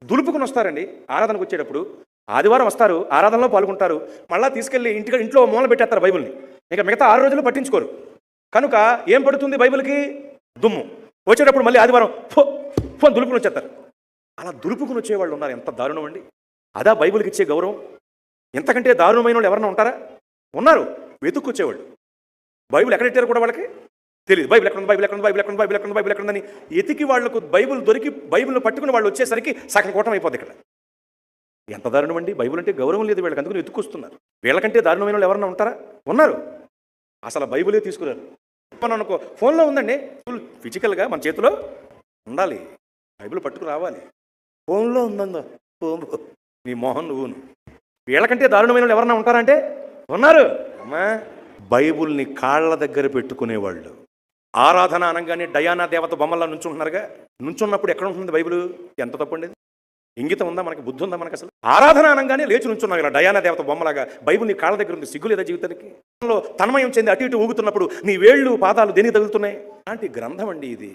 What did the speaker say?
దులుపుకుని వస్తారండి ఆరాధనకు వచ్చేటప్పుడు. ఆదివారం వస్తారు, ఆరాధనలో పాల్గొంటారు, మళ్ళీ తీసుకెళ్ళి ఇంట్లో మూల పెట్టేస్తారు బైబిల్ని. ఇక మిగతా 6 రోజులు పట్టించుకోరు. కనుక ఏం పడుతుంది బైబిల్కి? దుమ్ము. వచ్చేటప్పుడు మళ్ళీ ఆదివారం ఫోన్ దులుపుకుని వచ్చేస్తారు. అలా దులుపుకుని వచ్చేవాళ్ళు ఉన్నారు. ఎంత దారుణం అండి! అదా బైబిల్కి ఇచ్చే గౌరవం? ఎంతకంటే దారుణమైన వాళ్ళు ఎవరన్నా ఉంటారా? ఉన్నారు. వెతుక్కొచ్చేవాళ్ళు. బైబిల్ ఎక్కడెట్టారు కూడా వాళ్ళకి తెలియదు. బైబిల్ ఎక్కడ ఉంది, బైబిల్ ఎక్కడ ఉంది, బైబిల్ ఎక్కడ ఉంది, బైబిల్ ఎక్కడ ఉంది, బైబిల్ ఎక్కడ ఉందని ఎతికి వాళ్లకు బైబిల్ దొరికి బైబిల్ని పట్టుకుని వాళ్ళు వచ్చేసరికి సగం కూటం అయిపోద్ది ఇక్కడ. ఎంత దారుణం అండి! బైబిల్ అంటే గౌరవం లేదు వీళ్ళకి, అందుకని వెతుక్కొస్తున్నారు. వీళ్ళకంటే దారుణమైన వాళ్ళు ఎవరన్నా ఉంటారా? ఉన్నారు. అసలు బైబిలే తీసుకురారు. మనం అనుకో ఫోన్లో ఉందండి, ఫిజికల్గా మన చేతిలో ఉండాలి, బైబిల్ పట్టుకు రావాలి. ఫోన్లో ఉందా? ఫోన్ నీ మోహన్ నువ్వును. వీళ్ళకంటే దారుణమైన వాళ్ళు ఎవరన్నా ఉంటారంటే ఉన్నారు. అమ్మా, బైబుల్ని కాళ్ళ దగ్గర పెట్టుకునేవాళ్ళు. ఆరాధన అనగానే డయానా దేవత బొమ్మల్లా నుంచుంటున్నారుగా. నుంచున్నప్పుడు ఎక్కడ ఉంటుంది బైబిల్? ఎంత తప్పండి! ఇంగితం ఉందా మనకి? బుద్ధి ఉందా మనకి? అసలు ఆరాధన అనగానే లేచి నుంచున్నావు ఇలా డయానా దేవత బొమ్మలాగా. బైబిల్ నీ కాళ్ళ దగ్గర ఉంది. సిగ్గు లేదా జీవితానికి? తన్మయం చెంది అటు ఇటు ఊగుతున్నప్పుడు నీ వేళ్ళు పాదాలు దేనికి తగులుతున్నాయి? అలాంటి గ్రంథం అండి ఇది.